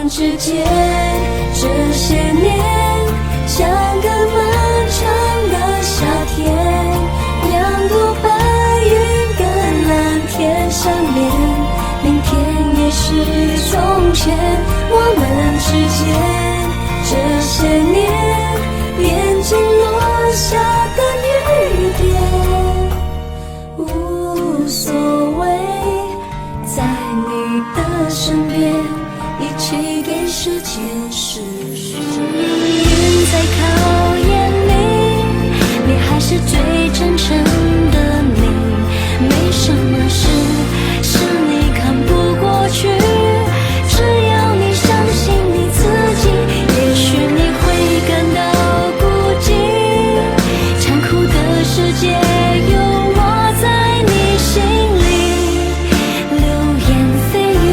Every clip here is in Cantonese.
们之间，这些年像个漫长的夏天，两朵白云跟蓝天相连，明天也是从前。我们之间这些年编进落下的雨点，无所谓，在你的身边一起给时间逝去。命运在考验你，你还是最真诚的你，没什么事是你看不过去，只要你相信你自己，也许你会感到孤寂。残酷的世界有我在你心里，流言蜚语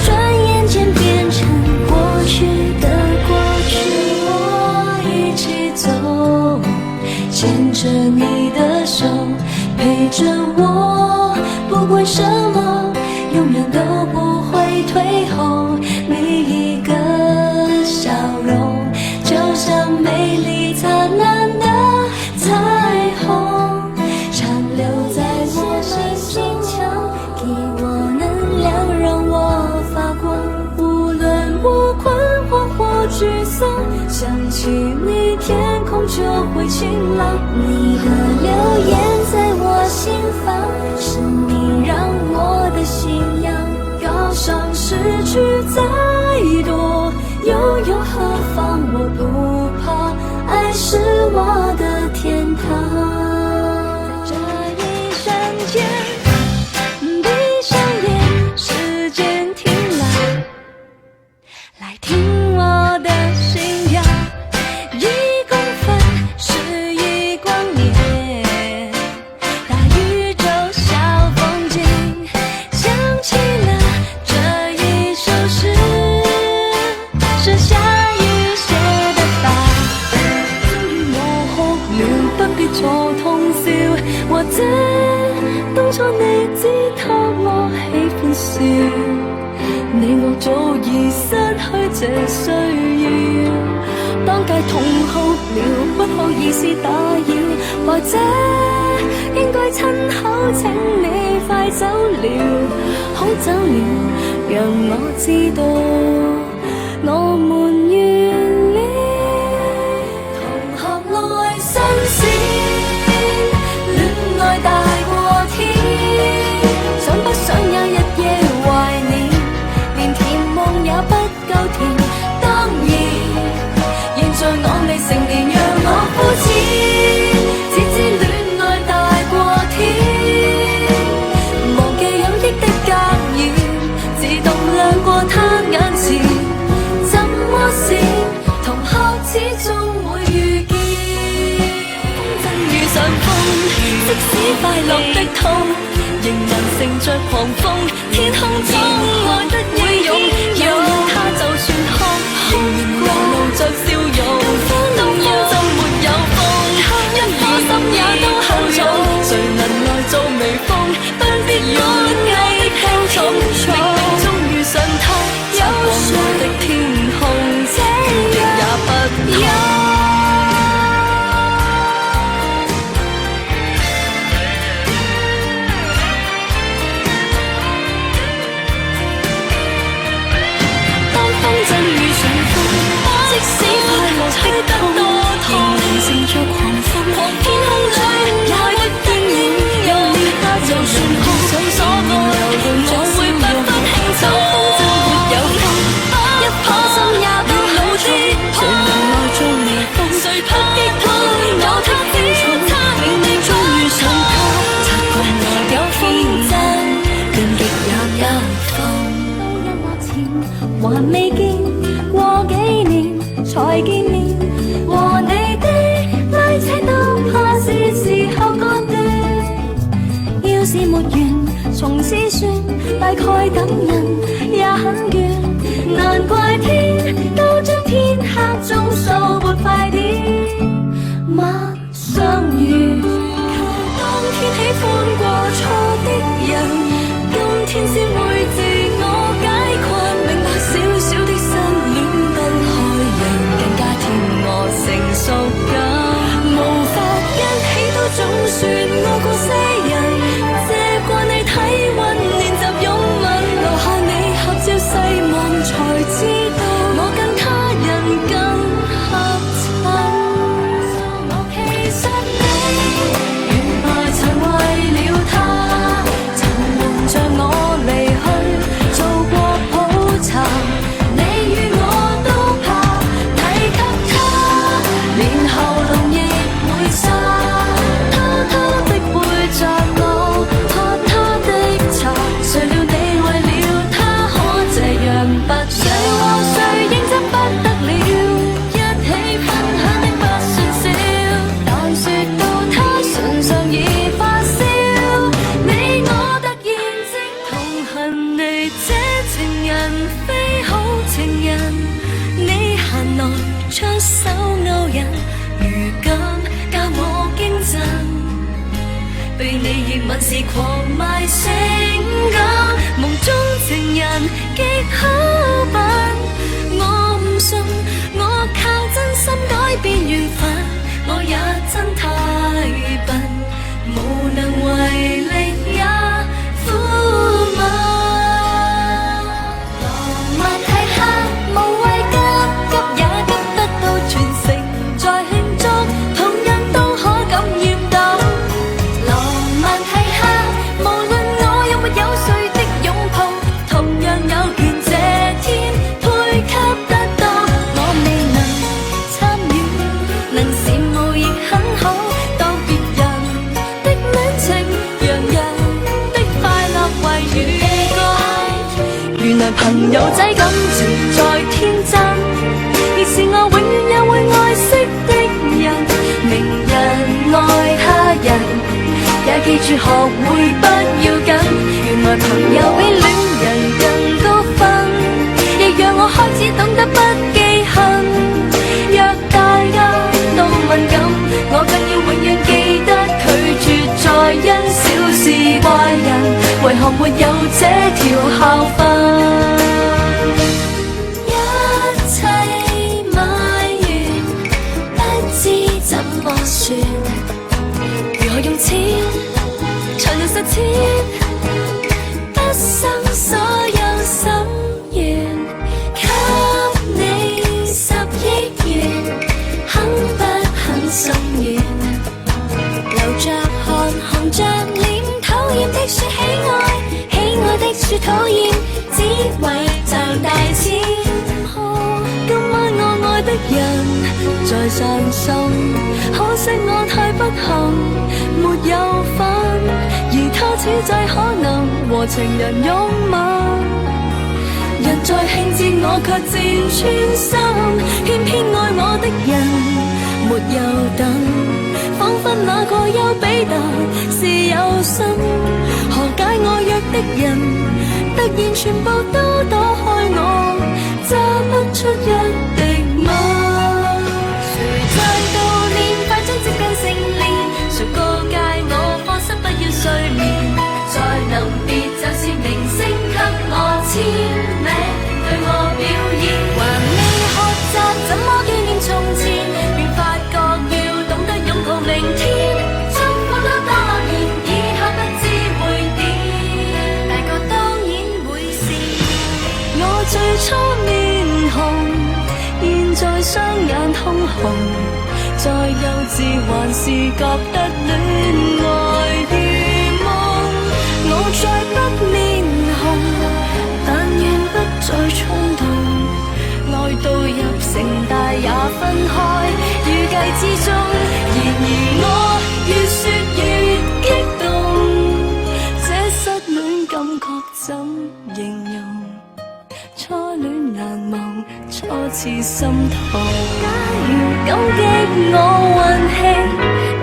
转眼间变成过去的过去。我一起走，牵着你的手，陪着我，不管什么永远都不会退后。每一个笑容就像美丽灿烂的彩虹，残留在我的心墙，给我能量让我发光。无论我困惑或沮丧，想起你天空就会晴朗。你的留言在我心房，是你让我的信仰高尚。失去再多又何妨，我不怕，爱是我的天堂。在这一瞬间闭上眼，时间停来，来听我的心跳，1公分是1光年，大宇宙小风景，想起了这一首诗，是下雨寫得吧。終於我哭了，不必坐通宵，或者當初你只託我喜歡笑，你我早已失去這需要。當街痛哭了，不好意思打擾，或者應該親口請你快走了，好走了，讓我知道我們完了。同學內新鮮，戀愛大過天，想不想有日夜懷念，連甜夢也不夠甜。當然現在我未成年，讓我膚淺，只知戀愛大過天，忘記有益的格言，自動亮過他眼前。怎麼是同學始終會遇見，風箏遇上風，即使快樂的痛，仍能乘着狂風，天空中愛得英勇，有了他就算哭，仍然流露着笑容。當風箏沒有風，一顆心也都很重，誰能來做微風，不必用力的輕重，冥冥中遇上他，擦過我的天空，決定也不同。當風箏遇上風，即使快樂的痛，仍能乘着狂風，天空中愛的英勇，有了他就算哭，想所愛我會不分輕重。沒有風，一顆心也都老知，誰能來做微風，誰不擊破我的輕重，冥冥中遇上他，擦過我有風箏，變極也有風。都1年前還未見，過幾年才見面，和你的拉扯都怕是時候割斷。要是沒緣，從此算，大概等人也很倦，難怪天都將天黑中數撥快點。晚相遇，當天喜歡過錯的人，今天先會自我解困，明白少少的是狂賣性感，夢中情人極好笨。我唔信，我靠真心改變緣分，我也真太笨，無能為力也苦悶。浪漫太黑，無謂急急也急得到全城在慶祝，同樣都可感染到。浪漫太黑，無論我有沒有誰的擁抱，同樣有權這天配給得到。我未能參與，能羨慕亦很好，當別人的戀情，讓人的快樂為預告。原來朋友仔感情再天真，亦是我永遠也會愛惜的人。明人愛他人，也記住學會不要緊。原來朋友比戀人更高分，亦讓我開始懂得不記恨。若大家都敏感，我更要永遠記得拒絕再因小事怪人，為何沒有這條校訓？如何用錢才能實踐畢生所有心願？給你10億元，肯不肯心軟？流着汗，紅着臉，討厭的說喜愛，喜愛的說討厭，只為賺大錢。今晚我愛的人在傷心，可惜我太不幸，沒有份，而他此際可能和情人擁吻。人在慶節，我卻漸穿心，偏偏愛我的人沒有等，彷彿那個丘比特是有心。何解我約的人突然全部都躲開我，揸不出一滴吻？誰在悼念快將接近成年？誰告誡我放心不要睡眠？再臨別就是明星給我簽名，對我表演，還未學習怎麼紀念從前，便發覺要懂得擁抱明天。祝福得多諾言，以後不知會點，大個當然會是我最初面紅，現在雙眼通紅，再幼稚還是覺得戀愛如夢。我再不面紅，但願不再衝動，愛到入城大也分開，預計之中。然而我越說越激動，這失戀感覺怎形容？初戀難忘，初次心痛。假如感激我運氣，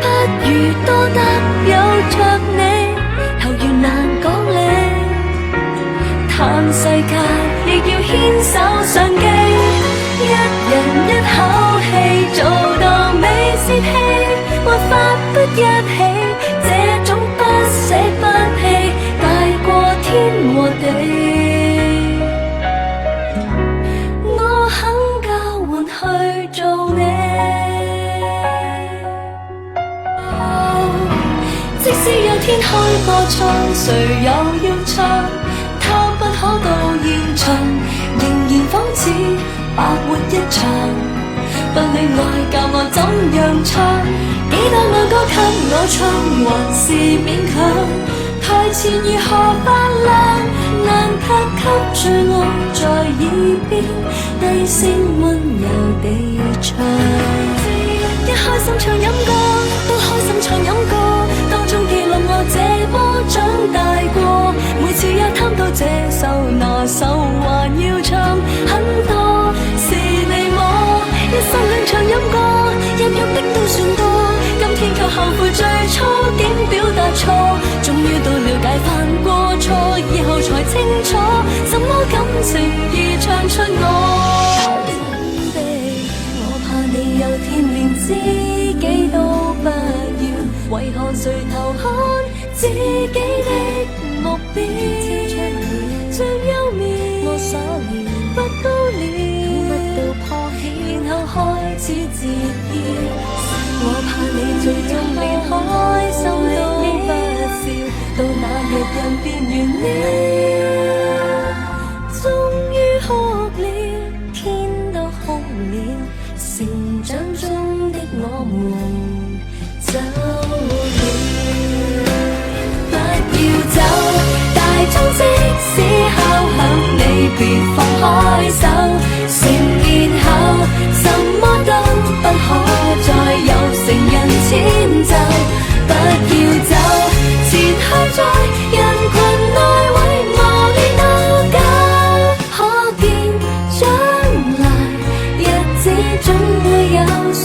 不如多得有着你，頭越難講理，嘆世界亦要牽手上機，一人一口氣做到美泄氣，沒法不一起，這種不捨不棄大過天和地。即使有天開個唱，誰又要唱？他不可到現場，仍然仿似白活一場。不戀愛教我怎樣唱，幾多愛歌給我唱，還是勉強。台前如何發亮，難得給住我在耳邊，低聲溫柔地唱。一開心唱飲歌，都開心唱飲歌，當中記錄我這麼長大過。每次一貪到這首那首，還要唱很多是你我。一生戀唱飲歌，入獄的都算多，今天卻後悔最初竟表達錯。終於到了解犯過錯以後才清楚，什麼感情已唱出我。真的，我怕你有天連知己都不要，為何垂頭看自己的目標，將優面我所料不高了，乜都破曉，然後開始折腰。我怕你最終連開心都不笑，到那日人便完了。終於哭了，天都空了，成長中的我們走了。不要走，大鐘即使敲響，你別放開手。成年後，什麼都不可再有成人遷就。不要走，前去在人群內為我你鬥夠。可見將來日子總會有信